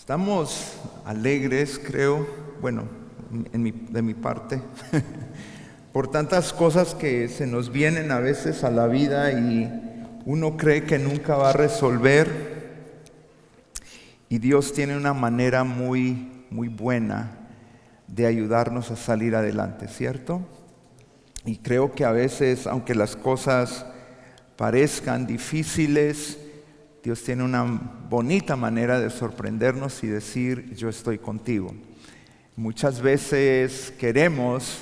Estamos alegres, creo, bueno, de mi parte, por tantas cosas que se nos vienen a veces a la vida y uno cree que nunca va a resolver, y Dios tiene una manera muy buena de ayudarnos a salir adelante, ¿cierto? Y creo que a veces, aunque las cosas parezcan difíciles, Dios tiene una bonita manera de sorprendernos y decir, yo estoy contigo. Muchas veces queremos,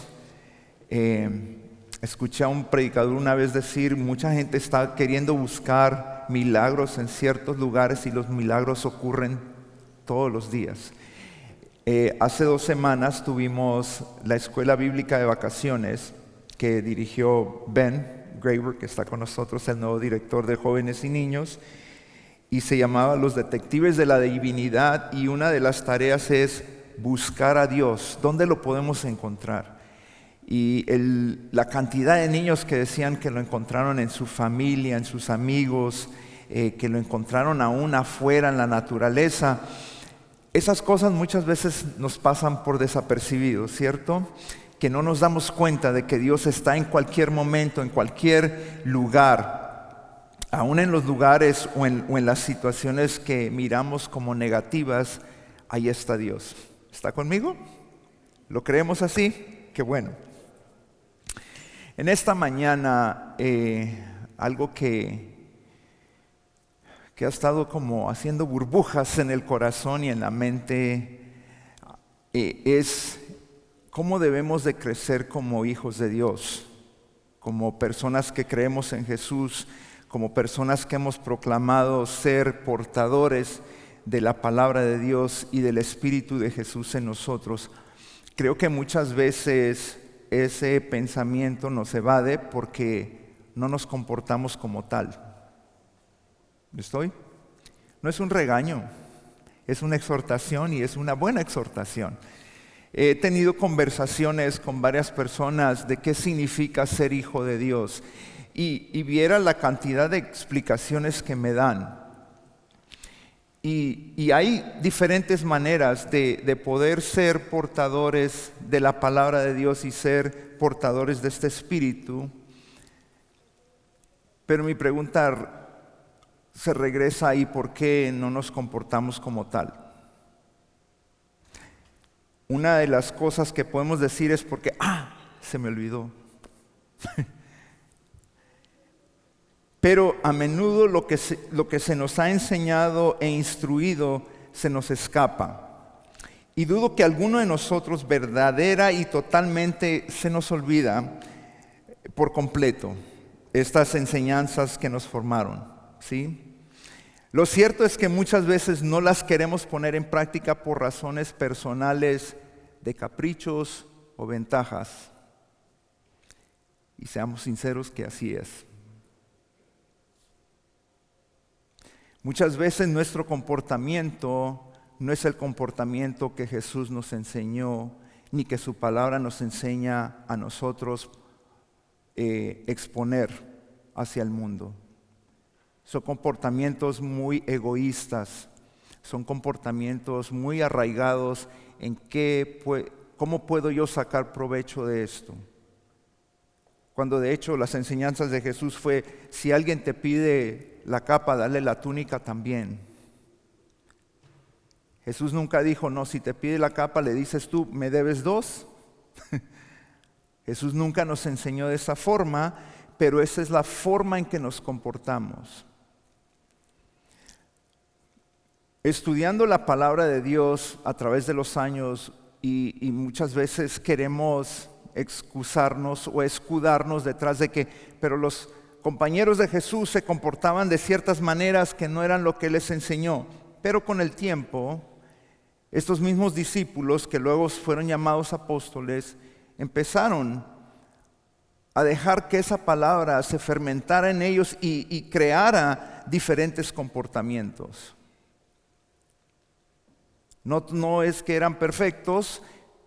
escuché a un predicador una vez decir, mucha gente está queriendo buscar milagros en ciertos lugares y los milagros ocurren todos los días. Hace 2 semanas tuvimos la escuela bíblica de vacaciones que dirigió Ben Graber, que está con nosotros, el nuevo director de jóvenes y niños, y se llamaba Los Detectives de la Divinidad, y una de las tareas es buscar a Dios. ¿Dónde lo podemos encontrar? Y la cantidad de niños que decían que lo encontraron en su familia, en sus amigos, que lo encontraron aún afuera en la naturaleza. Esas cosas muchas veces nos pasan por desapercibidos, ¿cierto? Que no nos damos cuenta de que Dios está en cualquier momento, en cualquier lugar. Aún en los lugares o en las situaciones que miramos como negativas, ahí está Dios. ¿Está conmigo? ¿Lo creemos así? Qué bueno. En esta mañana, algo que ha estado como haciendo burbujas en el corazón y en la mente, es cómo debemos de crecer como hijos de Dios, como personas que creemos en Jesús, como personas que hemos proclamado ser portadores de la palabra de Dios y del Espíritu de Jesús en nosotros. Creo que muchas veces ese pensamiento nos evade porque no nos comportamos como tal. ¿Estoy? No es un regaño, es una exhortación y es una buena exhortación. He tenido conversaciones con varias personas de qué significa ser hijo de Dios. Y viera la cantidad de explicaciones que me dan. Y hay diferentes maneras de poder ser portadores de la palabra de Dios y ser portadores de este espíritu. Pero mi pregunta se regresa ahí: ¿por qué no nos comportamos como tal? Una de las cosas que podemos decir es porque, se me olvidó. Pero a menudo lo que se nos ha enseñado e instruido se nos escapa. Y dudo que alguno de nosotros verdadera y totalmente se nos olvida por completo estas enseñanzas que nos formaron, ¿sí? Lo cierto es que muchas veces no las queremos poner en práctica por razones personales de caprichos o ventajas. Y seamos sinceros que así es. Muchas veces nuestro comportamiento no es el comportamiento que Jesús nos enseñó, ni que su palabra nos enseña a nosotros exponer hacia el mundo. Son comportamientos muy egoístas, son comportamientos muy arraigados en cómo puedo yo sacar provecho de esto. Cuando de hecho las enseñanzas de Jesús fue, si alguien te pide la capa, dale la túnica también. Jesús nunca dijo, no, si te pide la capa le dices tú, ¿me debes 2? Jesús nunca nos enseñó de esa forma, pero esa es la forma en que nos comportamos. Estudiando la palabra de Dios a través de los años y muchas veces queremos excusarnos o escudarnos detrás de que, pero los compañeros de Jesús se comportaban de ciertas maneras que no eran lo que Él les enseñó. Pero con el tiempo, estos mismos discípulos que luego fueron llamados apóstoles, empezaron a dejar que esa palabra se fermentara en ellos y creara diferentes comportamientos. No es que eran perfectos,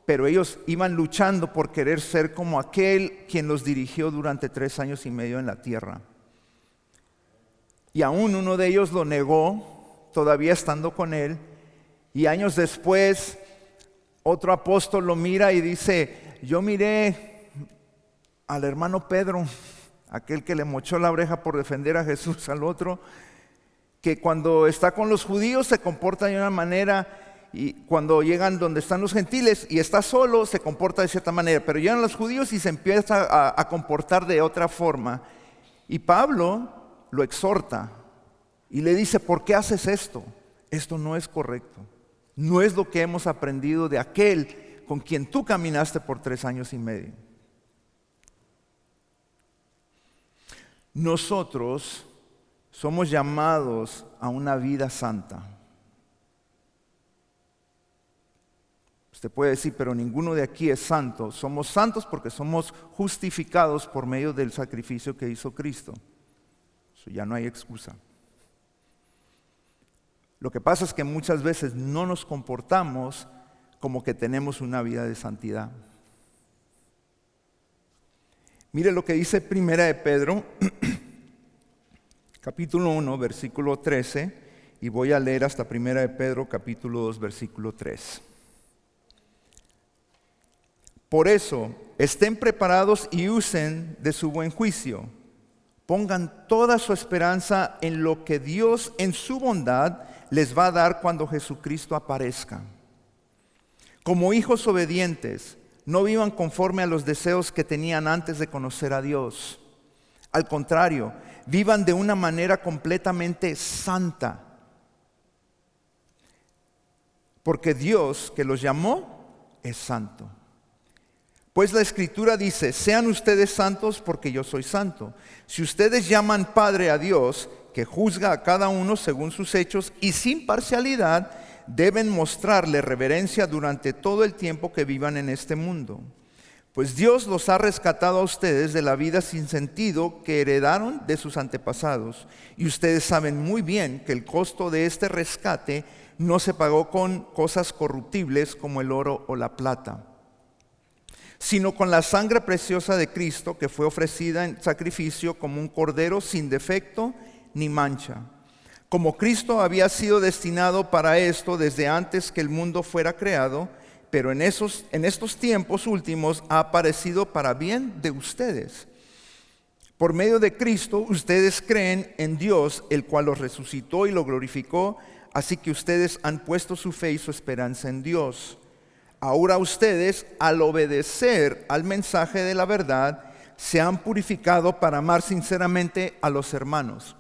pero ellos iban luchando por querer ser como aquel quien los dirigió durante 3 años y medio en la tierra. Y aún uno de ellos lo negó, todavía estando con él, Y años después, otro apóstol lo mira y dice, yo miré al hermano Pedro, aquel que le mochó la oreja por defender a Jesús al otro, que cuando está con los judíos se comporta de una manera, y cuando llegan donde están los gentiles y está solo se comporta de cierta manera, pero llegan los judíos y se empieza a comportar de otra forma. Y Pablo lo exhorta y le dice, ¿por qué haces esto? Esto no es correcto. No es lo que hemos aprendido de aquel con quien tú caminaste por 3 años y medio. Nosotros somos llamados a una vida santa. Usted puede decir, pero ninguno de aquí es santo. Somos santos porque somos justificados por medio del sacrificio que hizo Cristo. Eso ya no hay excusa. Lo que pasa es que muchas veces no nos comportamos como que tenemos una vida de santidad. Mire lo que dice Primera de Pedro, capítulo 1, versículo 13, y voy a leer hasta Primera de Pedro, capítulo 2, versículo 3. Por eso, estén preparados y usen de su buen juicio. Pongan toda su esperanza en lo que Dios en su bondad les va a dar cuando Jesucristo aparezca. Como hijos obedientes, no vivan conforme a los deseos que tenían antes de conocer a Dios. Al contrario, vivan de una manera completamente santa. Porque Dios que los llamó es santo. Pues la Escritura dice, sean ustedes santos porque yo soy santo. Si ustedes llaman Padre a Dios, que juzga a cada uno según sus hechos y sin parcialidad, deben mostrarle reverencia durante todo el tiempo que vivan en este mundo. Pues Dios los ha rescatado a ustedes de la vida sin sentido que heredaron de sus antepasados. Y ustedes saben muy bien que el costo de este rescate no se pagó con cosas corruptibles como el oro o la plata, sino con la sangre preciosa de Cristo, que fue ofrecida en sacrificio como un cordero sin defecto ni mancha. Como Cristo había sido destinado para esto desde antes que el mundo fuera creado, pero en estos tiempos últimos ha aparecido para bien de ustedes. Por medio de Cristo ustedes creen en Dios, el cual los resucitó y lo glorificó, así que ustedes han puesto su fe y su esperanza en Dios. Ahora ustedes, al obedecer al mensaje de la verdad, se han purificado para amar sinceramente a los hermanos.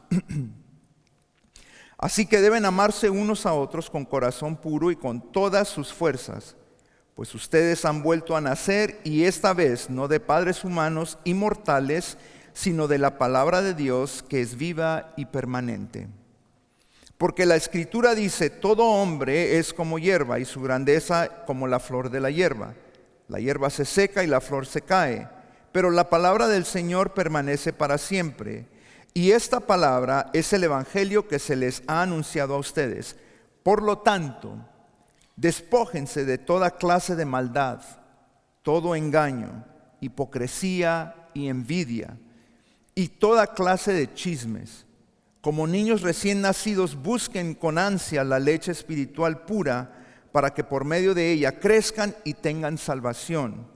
Así que deben amarse unos a otros con corazón puro y con todas sus fuerzas, pues ustedes han vuelto a nacer, y esta vez no de padres humanos y mortales, sino de la palabra de Dios que es viva y permanente. Porque la Escritura dice, todo hombre es como hierba y su grandeza como la flor de la hierba. La hierba se seca y la flor se cae, pero la palabra del Señor permanece para siempre. Y esta palabra es el evangelio que se les ha anunciado a ustedes. Por lo tanto, despójense de toda clase de maldad, todo engaño, hipocresía y envidia, y toda clase de chismes. Como niños recién nacidos, busquen con ansia la leche espiritual pura, para que por medio de ella crezcan y tengan salvación,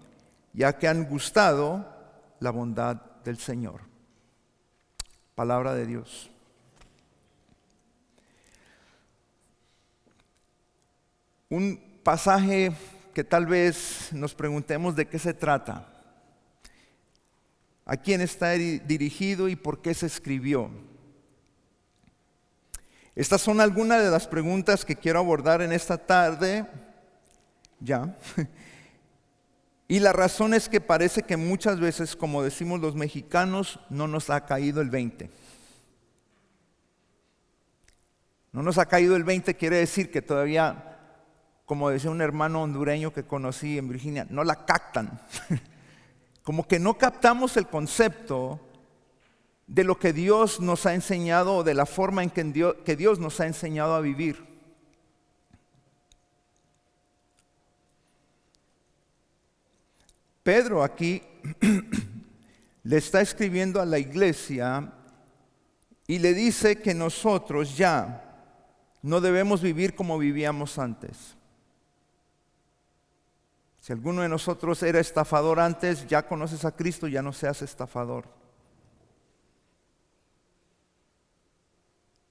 ya que han gustado la bondad del Señor. Palabra de Dios. Un pasaje que tal vez nos preguntemos de qué se trata, a quién está dirigido y por qué se escribió. Estas son algunas de las preguntas que quiero abordar en esta tarde. Y la razón es que parece que muchas veces, como decimos los mexicanos, no nos ha caído el 20. No nos ha caído el 20 quiere decir que todavía, como decía un hermano hondureño que conocí en Virginia, no la captan. Como que no captamos el concepto de lo que Dios nos ha enseñado, o de la forma en que Dios nos ha enseñado a vivir. Pedro aquí le está escribiendo a la iglesia y le dice que nosotros ya No debemos vivir como vivíamos antes. Si alguno de nosotros era estafador antes, ya conoces a Cristo, ya no seas estafador.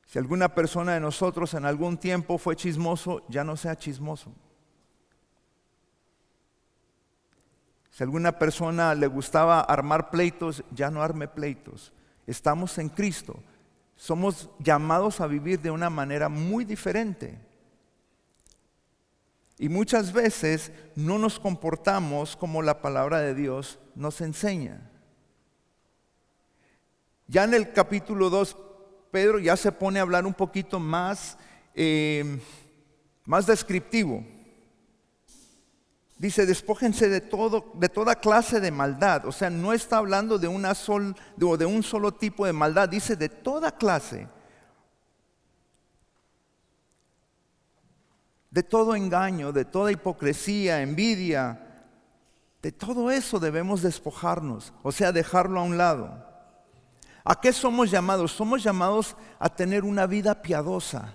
Si alguna persona de nosotros en algún tiempo fue chismoso, ya no sea chismoso. Si alguna persona le gustaba armar pleitos, ya no arme pleitos. Estamos en Cristo. Somos llamados a vivir de una manera muy diferente. Y muchas veces no nos comportamos como la palabra de Dios nos enseña. Ya en el capítulo 2, Pedro ya se pone a hablar un poquito más descriptivo. Dice, despójense de toda clase de maldad. O sea, no está hablando de un solo tipo de maldad. Dice de toda clase. De todo engaño, de toda hipocresía, envidia. De todo eso debemos despojarnos. O sea, dejarlo a un lado. ¿A qué somos llamados? Somos llamados a tener una vida piadosa.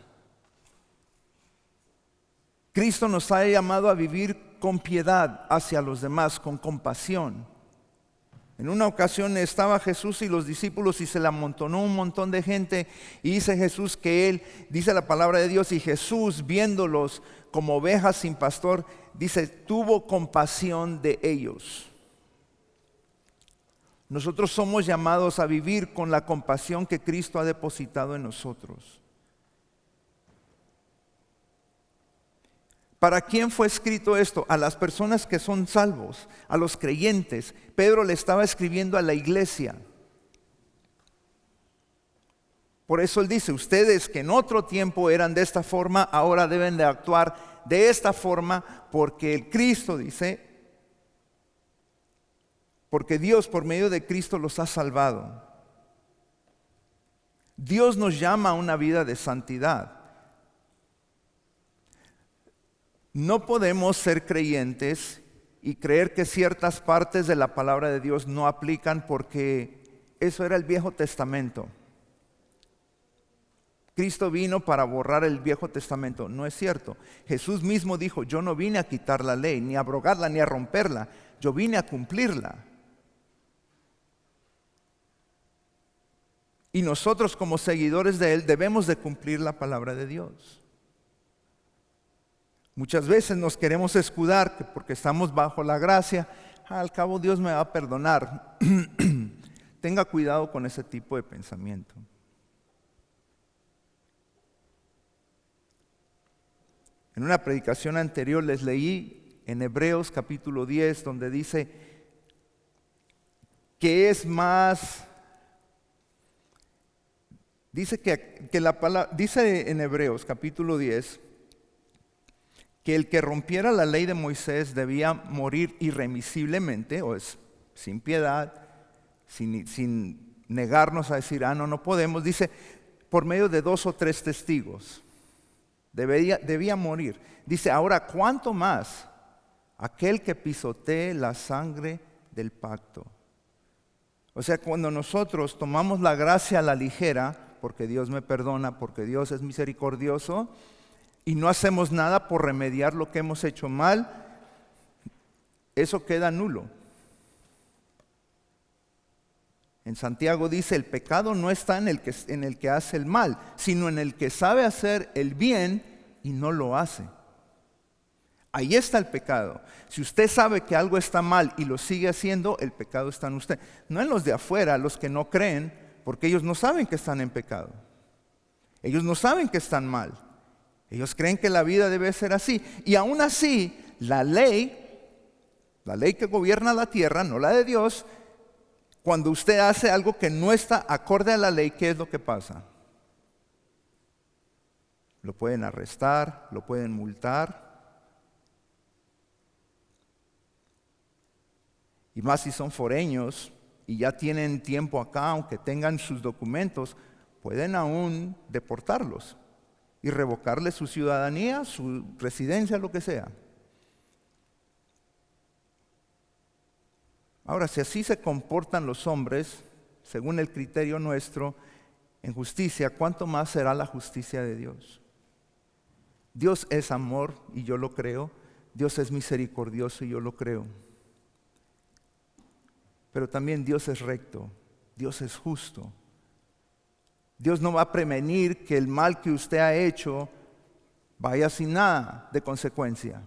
Cristo nos ha llamado a vivir con piedad hacia los demás, con compasión. En una ocasión estaba Jesús y los discípulos y se le amontonó un montón de gente y dice Jesús que Él, dice la palabra de Dios, y Jesús viéndolos como ovejas sin pastor, dice, tuvo compasión de ellos. Nosotros somos llamados a vivir con la compasión que Cristo ha depositado en nosotros. ¿Para quién fue escrito esto? A las personas que son salvos, a los creyentes. Pedro le estaba escribiendo a la iglesia. Por eso él dice, ustedes que en otro tiempo eran de esta forma, ahora deben de actuar de esta forma, porque el Cristo dice, porque Dios por medio de Cristo los ha salvado. Dios nos llama a una vida de santidad. No podemos ser creyentes y creer que ciertas partes de la palabra de Dios no aplican porque eso era el Viejo Testamento. Cristo vino para borrar el Viejo Testamento. No es cierto. Jesús mismo dijo, yo no vine a quitar la ley, ni a abrogarla, ni a romperla. Yo vine a cumplirla. Y nosotros como seguidores de Él debemos de cumplir la palabra de Dios. Muchas veces nos queremos escudar que porque estamos bajo la gracia, al cabo Dios me va a perdonar. Tenga cuidado con ese tipo de pensamiento. En una predicación anterior les leí en Hebreos capítulo 10 donde dice que es más, dice que la palabra, dice en Hebreos capítulo 10 que el que rompiera la ley de Moisés debía morir irremisiblemente, o es sin piedad, sin negarnos a decir, no podemos. Dice, por medio de 2 o 3 testigos, debía morir. Dice, ahora, ¿cuánto más aquel que pisotee la sangre del pacto? O sea, cuando nosotros tomamos la gracia a la ligera, porque Dios me perdona, porque Dios es misericordioso, y no hacemos nada por remediar lo que hemos hecho mal, eso queda nulo. En Santiago dice, el pecado no está en el que hace el mal, sino en el que sabe hacer el bien y no lo hace. Ahí está el pecado. Si usted sabe que algo está mal y lo sigue haciendo, el pecado está en usted. No en los de afuera, los que no creen, porque ellos no saben que están en pecado. Ellos no saben que están mal. Ellos creen que la vida debe ser así. Y aún así, la ley que gobierna la tierra, no la de Dios, cuando usted hace algo que no está acorde a la ley, ¿qué es lo que pasa? Lo pueden arrestar, lo pueden multar. Y más si son foreños y ya tienen tiempo acá, aunque tengan sus documentos, pueden aún deportarlos y revocarles su ciudadanía, su residencia, lo que sea. Ahora, si así se comportan los hombres, según el criterio nuestro, en justicia, ¿cuánto más será la justicia de Dios? Dios es amor y yo lo creo. Dios es misericordioso y yo lo creo. Pero también Dios es recto. Dios es justo. Dios no va a prevenir que el mal que usted ha hecho vaya sin nada de consecuencia.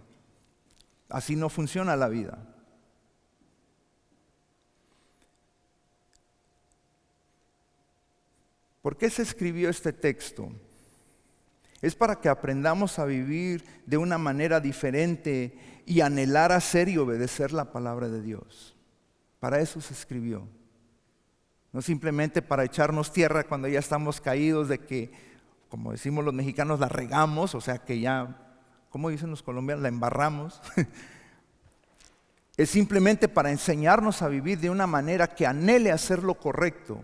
Así no funciona la vida. ¿Por qué se escribió este texto? Es para que aprendamos a vivir de una manera diferente y anhelar hacer y obedecer la palabra de Dios. Para eso se escribió. No simplemente para echarnos tierra cuando ya estamos caídos de que, como decimos los mexicanos, la regamos, o sea que ya, como dicen los colombianos, la embarramos. Es simplemente para enseñarnos a vivir de una manera que anhele hacer lo correcto.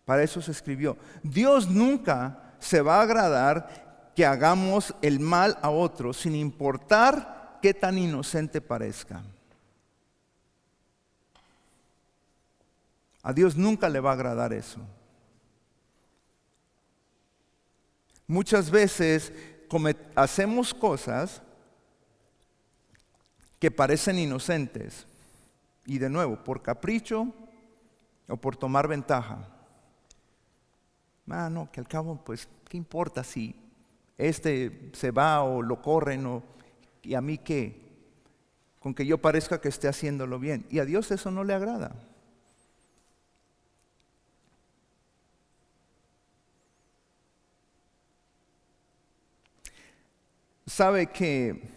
Para eso se escribió. Dios nunca se va a agradar que hagamos el mal a otros, sin importar qué tan inocente parezca. A Dios nunca le va a agradar eso. Muchas veces hacemos cosas que parecen inocentes y de nuevo, por capricho o por tomar ventaja. No, que al cabo, pues, ¿qué importa si este se va o lo corren y a mí qué? Con que yo parezca que esté haciéndolo bien. Y a Dios eso no le agrada. Sabe que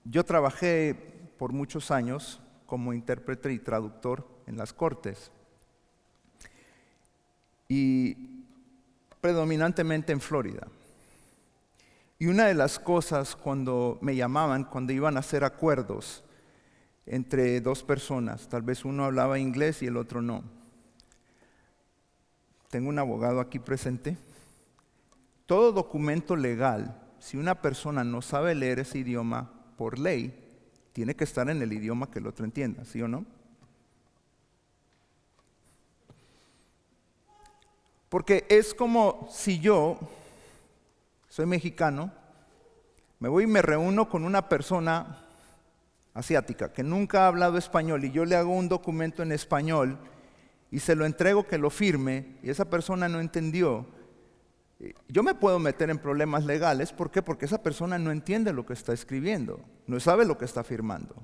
yo trabajé por muchos años como intérprete y traductor en las cortes y predominantemente en Florida. Y una de las cosas cuando me llamaban, cuando iban a hacer acuerdos entre dos personas, tal vez uno hablaba inglés y el otro no. Tengo un abogado aquí presente. Todo documento legal, si una persona no sabe leer ese idioma, por ley, tiene que estar en el idioma que el otro entienda, ¿sí o no? Porque es como si yo, soy mexicano, me voy y me reúno con una persona asiática que nunca ha hablado español y yo le hago un documento en español y se lo entrego que lo firme y esa persona no entendió. Yo me puedo meter en problemas legales. ¿Por qué? Porque esa persona no entiende lo que está escribiendo, no sabe lo que está firmando.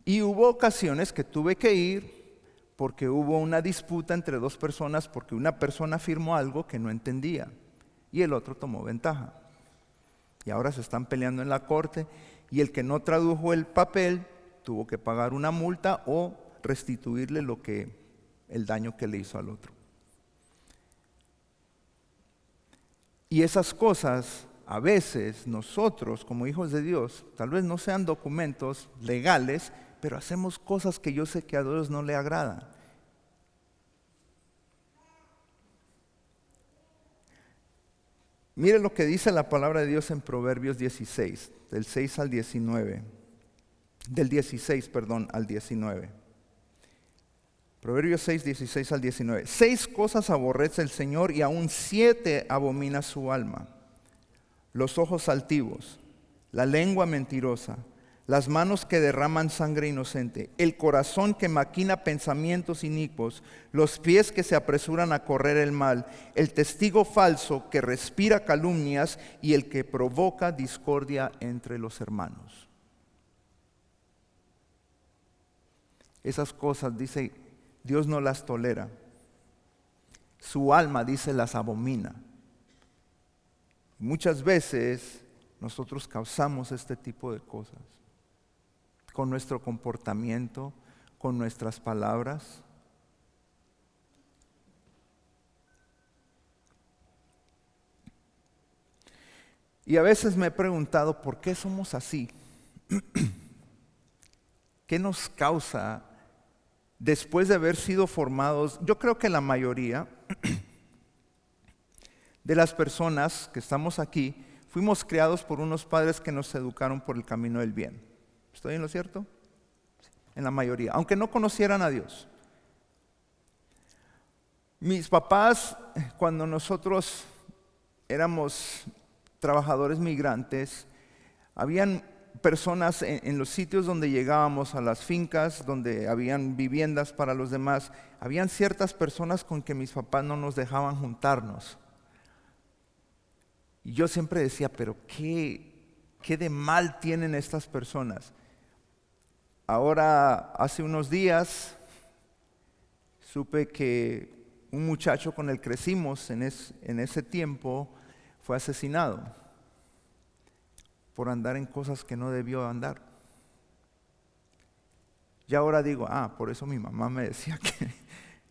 Y hubo ocasiones que tuve que ir porque hubo una disputa entre dos personas porque una persona firmó algo que no entendía y el otro tomó ventaja. Y ahora se están peleando en la corte y el que no tradujo el papel tuvo que pagar una multa o restituirle el daño que le hizo al otro. Y esas cosas, a veces nosotros como hijos de Dios, tal vez no sean documentos legales, pero hacemos cosas que yo sé que a Dios no le agrada. Mire lo que dice la palabra de Dios en Proverbios 16, del 6 al 19. Del 16, al 19. Proverbios 6, 16 al 19. 6 cosas aborrece el Señor y aún 7 abomina su alma: los ojos altivos, la lengua mentirosa, las manos que derraman sangre inocente, el corazón que maquina pensamientos inicuos, los pies que se apresuran a correr el mal, el testigo falso que respira calumnias y el que provoca discordia entre los hermanos. Esas cosas, dice, Dios no las tolera. Su alma, dice, las abomina. Muchas veces nosotros causamos este tipo de cosas con nuestro comportamiento, con nuestras palabras. Y a veces me he preguntado por qué somos así. ¿Qué nos causa después de haber sido formados? Yo creo que la mayoría de las personas que estamos aquí fuimos criados por unos padres que nos educaron por el camino del bien. ¿Estoy en lo cierto? En la mayoría, aunque no conocieran a Dios. Mis papás, cuando nosotros éramos trabajadores migrantes, habían personas en los sitios donde llegábamos, a las fincas donde habían viviendas para los demás, habían ciertas personas con que mis papás no nos dejaban juntarnos. Y yo siempre decía, pero ¿qué de mal tienen estas personas? Ahora, hace unos días, supe que un muchacho con el que crecimos en ese tiempo fue asesinado por andar en cosas que no debió andar. Y ahora digo, por eso mi mamá me decía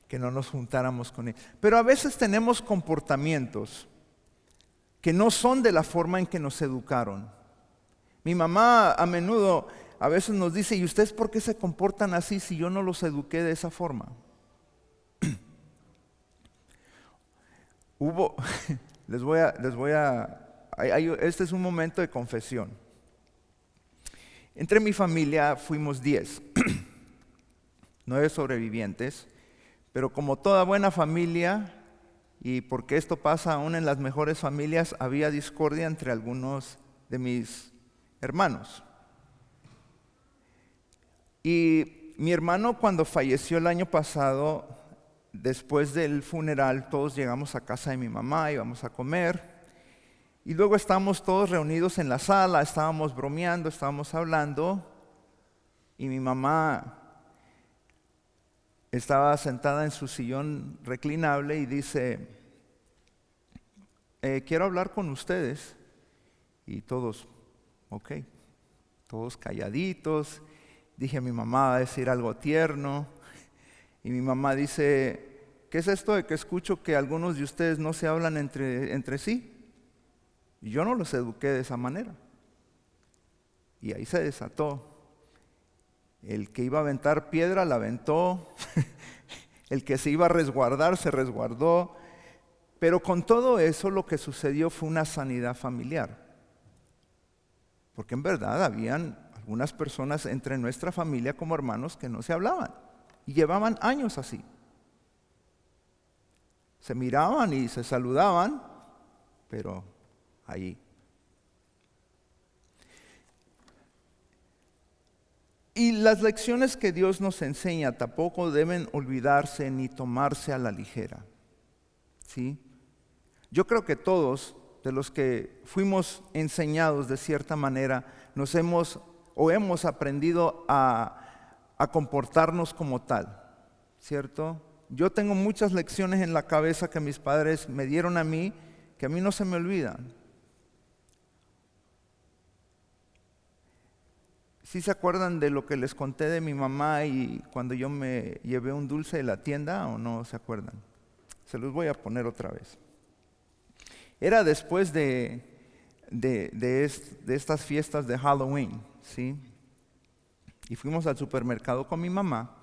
que no nos juntáramos con él. Pero a veces tenemos comportamientos que no son de la forma en que nos educaron. Mi mamá a menudo, a veces nos dice, ¿y ustedes por qué se comportan así si yo no los eduqué de esa forma? Este es un momento de confesión. Entre mi familia fuimos 10, 9 sobrevivientes, pero como toda buena familia, y porque esto pasa aún en las mejores familias, había discordia entre algunos de mis hermanos. Y mi hermano, cuando falleció el año pasado, después del funeral, todos llegamos a casa de mi mamá, íbamos a comer. Y luego estábamos todos reunidos en la sala, estábamos bromeando, estábamos hablando. Y mi mamá estaba sentada en su sillón reclinable y dice, quiero hablar con ustedes. Y todos, ok, todos calladitos. Dije, mi mamá va a decir algo tierno. Y mi mamá dice, ¿qué es esto de que escucho que algunos de ustedes no se hablan entre sí? Y yo no los eduqué de esa manera. Y ahí se desató. El que iba a aventar piedra la aventó. El que se iba a resguardar se resguardó. Pero con todo eso lo que sucedió fue una sanidad familiar. Porque en verdad habían algunas personas entre nuestra familia como hermanos que no se hablaban. Y llevaban años así. Se miraban y se saludaban, pero allí. Y las lecciones que Dios nos enseña tampoco deben olvidarse ni tomarse a la ligera. ¿Sí? Yo creo que todos de los que fuimos enseñados de cierta manera hemos aprendido a comportarnos como tal, ¿cierto? Yo tengo muchas lecciones en la cabeza que mis padres me dieron a mí, que a mí no se me olvidan. ¿Sí se acuerdan de lo que les conté de mi mamá y cuando yo me llevé un dulce de la tienda o no se acuerdan? Se los voy a poner otra vez. Era después de estas fiestas de Halloween, ¿sí? Y fuimos al supermercado con mi mamá.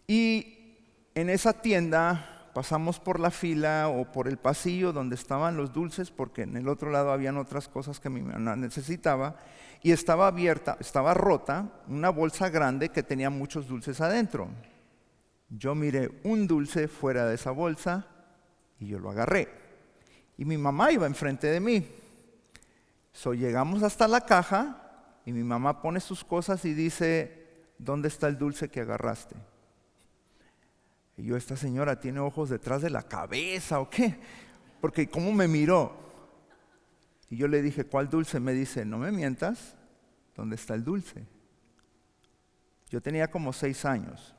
Y en esa tienda pasamos por la fila o por el pasillo donde estaban los dulces, porque en el otro lado habían otras cosas que mi mamá necesitaba. Y estaba abierta, estaba rota, una bolsa grande que tenía muchos dulces adentro. Yo miré un dulce fuera de esa bolsa y yo lo agarré. Y mi mamá iba enfrente de mí. Llegamos hasta la caja y mi mamá pone sus cosas y dice, ¿dónde está el dulce que agarraste? Y yo, esta señora tiene ojos detrás de la cabeza o qué, porque ¿cómo me miró? Y yo le dije, ¿cuál dulce? Me dice, no me mientas, ¿dónde está el dulce? Yo tenía como 6 años.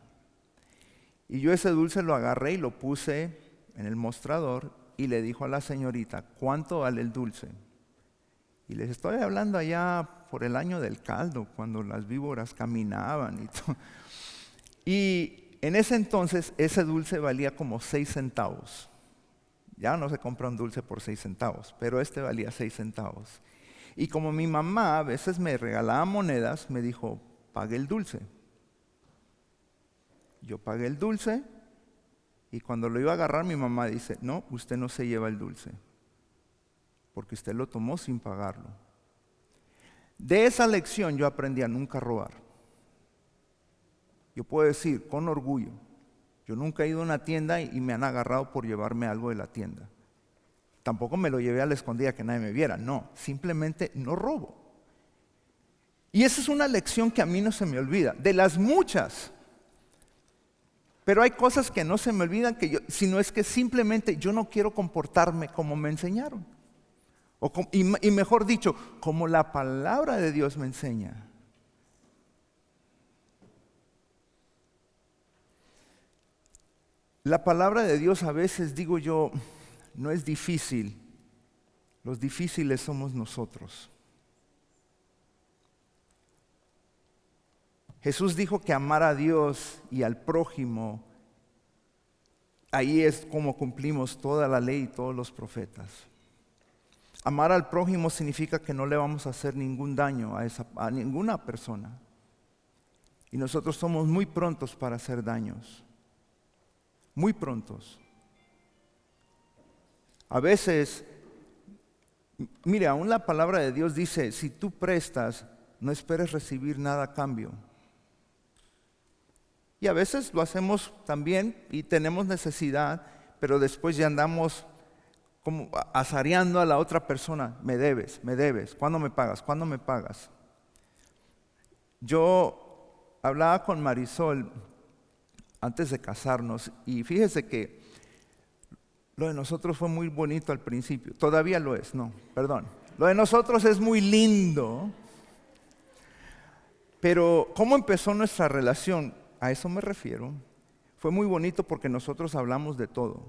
Y yo ese dulce lo agarré y lo puse en el mostrador y le dijo a la señorita, ¿cuánto vale el dulce? Y les estoy hablando allá por el año del caldo, cuando las víboras caminaban y todo. Y en ese entonces ese dulce valía como 6 centavos. Ya no se compra un dulce por 6 centavos, pero este valía 6 centavos. Y como mi mamá a veces me regalaba monedas, me dijo, pague el dulce. Yo pagué el dulce y cuando lo iba a agarrar mi mamá dice, no, usted no se lleva el dulce, porque usted lo tomó sin pagarlo. De esa lección yo aprendí a nunca robar. Yo puedo decir con orgullo Yo nunca he ido a una tienda y me han agarrado por llevarme algo de la tienda. Tampoco me lo llevé a la escondida que nadie me viera. No, simplemente no robo. Y esa es una lección que a mí no se me olvida, de las muchas. Pero hay cosas que no se me olvidan, sino es que simplemente yo no quiero comportarme como me enseñaron. Y mejor dicho, como la palabra de Dios me enseña. La palabra de Dios a veces, digo yo, no es difícil. Los difíciles somos nosotros. Jesús dijo que amar a Dios y al prójimo, ahí es como cumplimos toda la ley y todos los profetas. Amar al prójimo significa que no le vamos a hacer ningún daño a ninguna persona. Y nosotros somos muy prontos para hacer daños. Muy prontos. A veces, mire, aún la palabra de Dios dice, si tú prestas, no esperes recibir nada a cambio. Y a veces lo hacemos también y tenemos necesidad, pero después ya andamos como azareando a la otra persona. Me debes, ¿cuándo me pagas? ¿Cuándo me pagas? Yo hablaba con Marisol antes de casarnos y fíjese que lo de nosotros fue muy bonito al principio. Todavía lo es, no, perdón. Lo de nosotros es muy lindo, pero ¿cómo empezó nuestra relación? A eso me refiero. Fue muy bonito porque nosotros hablamos de todo.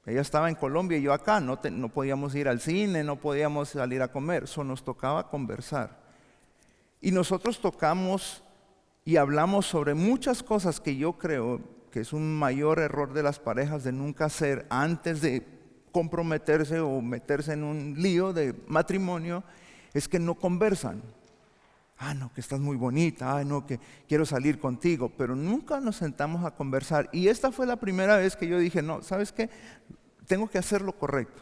Ella estaba en Colombia y yo acá, no podíamos ir al cine, no podíamos salir a comer, eso nos tocaba conversar. Y nosotros tocamos y hablamos sobre muchas cosas que yo creo que es un mayor error de las parejas de nunca hacer antes de comprometerse o meterse en un lío de matrimonio, es que no conversan. No, que estás muy bonita, no, que quiero salir contigo, pero nunca nos sentamos a conversar. Y esta fue la primera vez que yo dije, no, ¿sabes qué? Tengo que hacer lo correcto.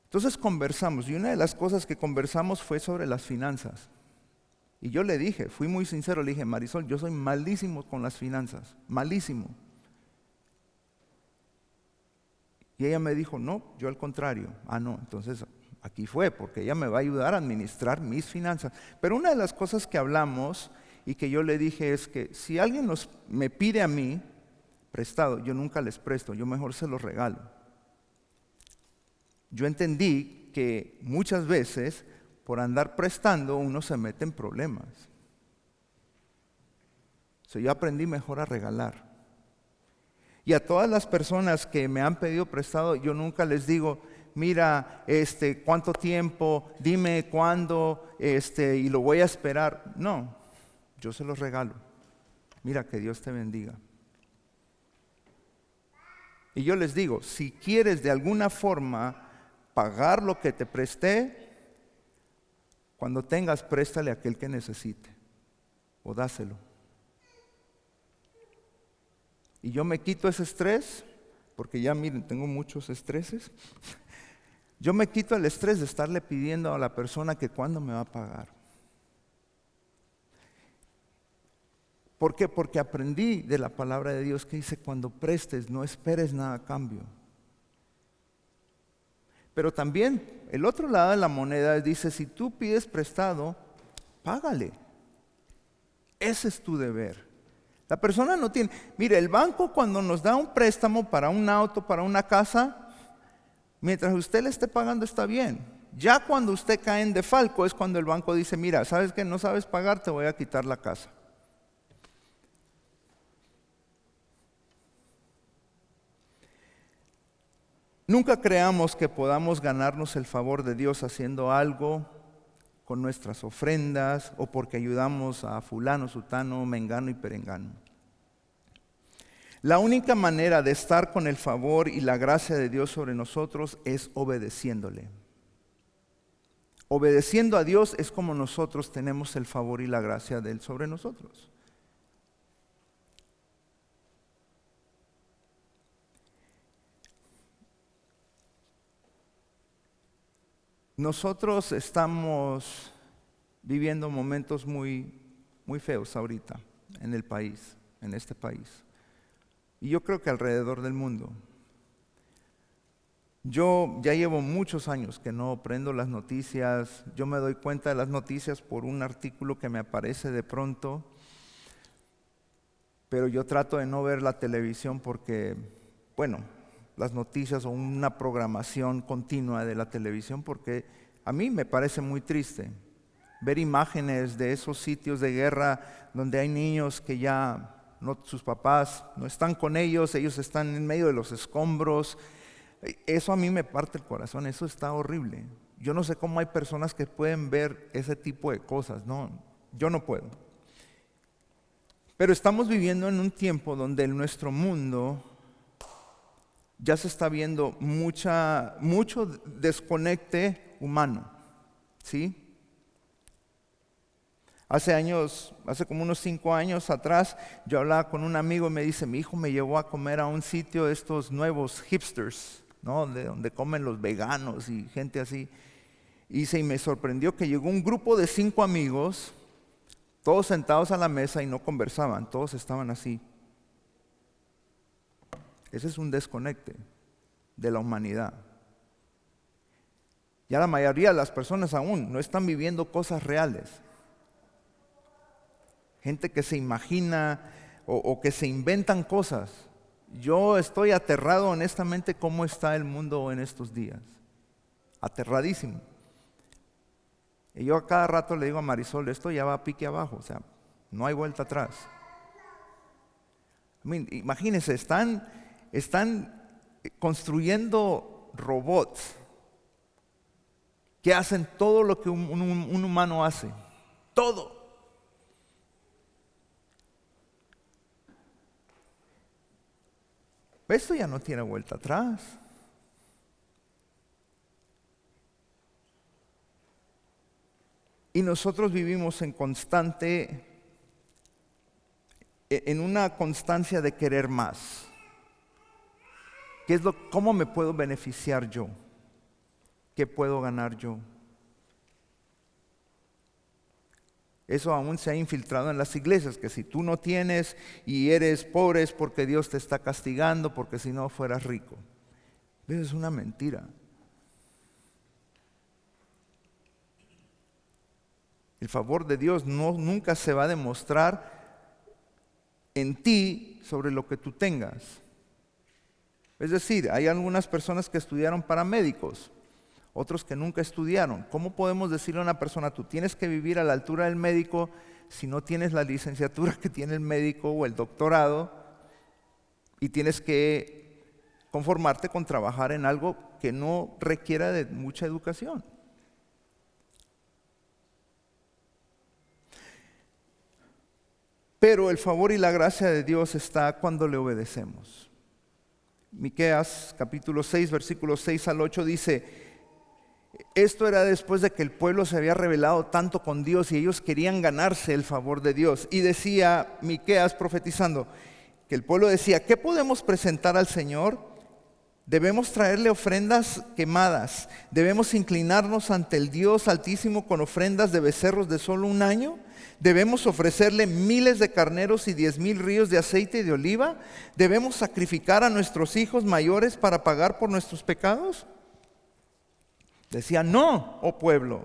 Entonces conversamos, y una de las cosas que conversamos fue sobre las finanzas. Y yo le dije, fui muy sincero, le dije, Marisol, yo soy malísimo con las finanzas, malísimo. Y ella me dijo, no, yo al contrario. No, entonces aquí fue, porque ella me va a ayudar a administrar mis finanzas. Pero una de las cosas que hablamos y que yo le dije es que si alguien me pide a mí prestado, yo nunca les presto, yo mejor se los regalo. Yo entendí que muchas veces por andar prestando uno se mete en problemas. Yo aprendí mejor a regalar. Y a todas las personas que me han pedido prestado, yo nunca les digo, mira, ¿cuánto tiempo? Dime cuándo, y lo voy a esperar. No, yo se los regalo. Mira, que Dios te bendiga. Y yo les digo, si quieres de alguna forma pagar lo que te presté, cuando tengas, préstale a aquel que necesite o dáselo. Y yo me quito ese estrés, porque ya miren, tengo muchos estreses. Yo me quito el estrés de estarle pidiendo a la persona que cuándo me va a pagar. ¿Por qué? Porque aprendí de la palabra de Dios que dice, cuando prestes, no esperes nada a cambio. Pero también el otro lado de la moneda dice, si tú pides prestado, págale. Ese es tu deber. La persona no tiene... Mire, el banco cuando nos da un préstamo para un auto, para una casa, mientras usted le esté pagando está bien. Ya cuando usted cae en defalco es cuando el banco dice, mira, ¿sabes qué? No sabes pagar, te voy a quitar la casa. Nunca creamos que podamos ganarnos el favor de Dios haciendo algo con nuestras ofrendas o porque ayudamos a fulano, sutano, mengano y perengano. La única manera de estar con el favor y la gracia de Dios sobre nosotros es obedeciéndole. Obedeciendo a Dios es como nosotros tenemos el favor y la gracia de Él sobre nosotros. Nosotros estamos viviendo momentos muy, muy feos ahorita en el país, en este país. Y yo creo que alrededor del mundo. Yo ya llevo muchos años que no prendo las noticias. Yo me doy cuenta de las noticias por un artículo que me aparece de pronto. Pero yo trato de no ver la televisión porque, bueno, las noticias o una programación continua de la televisión, porque a mí me parece muy triste ver imágenes de esos sitios de guerra donde hay niños que ya sus papás no están con ellos están en medio de los escombros. Eso a mí me parte el corazón, eso está horrible. Yo no sé cómo hay personas que pueden ver ese tipo de cosas, no, yo no puedo. Pero estamos viviendo en un tiempo donde en nuestro mundo ya se está viendo mucho desconecte humano, ¿sí? Hace como unos 5 años atrás, yo hablaba con un amigo y me dice, mi hijo me llevó a comer a un sitio de estos nuevos hipsters, ¿no? Donde comen los veganos y gente así. Y me sorprendió que llegó un grupo de 5 amigos, todos sentados a la mesa y no conversaban, todos estaban así. Ese es un desconecte de la humanidad. Ya la mayoría de las personas aún no están viviendo cosas reales. Gente que se imagina o que se inventan cosas. Yo estoy aterrado honestamente cómo está el mundo en estos días. Aterradísimo. Y yo a cada rato le digo a Marisol, esto ya va a pique abajo, o sea, no hay vuelta atrás. Imagínense, están construyendo robots que hacen todo lo que un humano hace, todo. Esto ya no tiene vuelta atrás. Y nosotros vivimos en una constancia de querer más. ¿Cómo me puedo beneficiar yo? ¿Qué puedo ganar yo? Eso aún se ha infiltrado en las iglesias, que si tú no tienes y eres pobre es porque Dios te está castigando, porque si no fueras rico. Eso es una mentira. El favor de Dios nunca se va a demostrar en ti sobre lo que tú tengas. Es decir, hay algunas personas que estudiaron para médicos, otros que nunca estudiaron. ¿Cómo podemos decirle a una persona, tú tienes que vivir a la altura del médico si no tienes la licenciatura que tiene el médico o el doctorado y tienes que conformarte con trabajar en algo que no requiera de mucha educación? Pero el favor y la gracia de Dios está cuando le obedecemos. Miqueas capítulo 6, versículos 6 al 8 dice, esto era después de que el pueblo se había rebelado tanto con Dios y ellos querían ganarse el favor de Dios. Y decía Miqueas profetizando, que el pueblo decía, ¿qué podemos presentar al Señor? Debemos traerle ofrendas quemadas, debemos inclinarnos ante el Dios Altísimo con ofrendas de becerros de solo un año. Debemos ofrecerle miles de carneros y 10,000 ríos de aceite de oliva. Debemos sacrificar a nuestros hijos mayores para pagar por nuestros pecados. Decía, no, oh pueblo,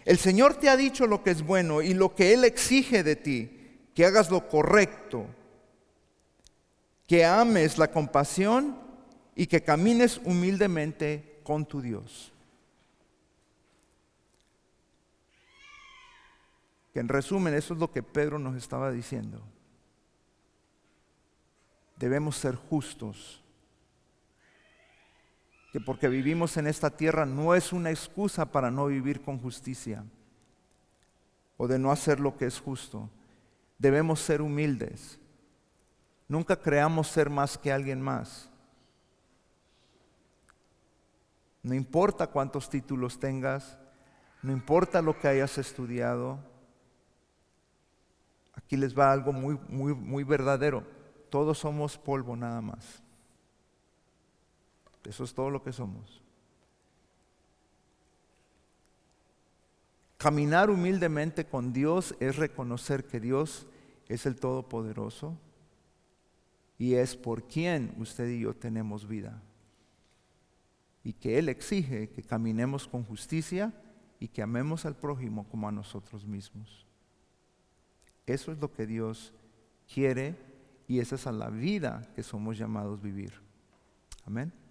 el Señor te ha dicho lo que es bueno y lo que Él exige de ti, que hagas lo correcto, que ames la compasión y que camines humildemente con tu Dios. Que en resumen, eso es lo que Pedro nos estaba diciendo. Debemos ser justos. Que porque vivimos en esta tierra no es una excusa para no vivir con justicia o de no hacer lo que es justo. Debemos ser humildes. Nunca creamos ser más que alguien más. No importa cuántos títulos tengas, no importa lo que hayas estudiado. Aquí les va algo muy verdadero. Todos somos polvo nada más. Eso es todo lo que somos. Caminar humildemente con Dios es reconocer que Dios es el Todopoderoso, y es por quien usted y yo tenemos vida. Y que Él exige que caminemos con justicia y que amemos al prójimo como a nosotros mismos. Eso es lo que Dios quiere y esa es la vida que somos llamados a vivir. Amén.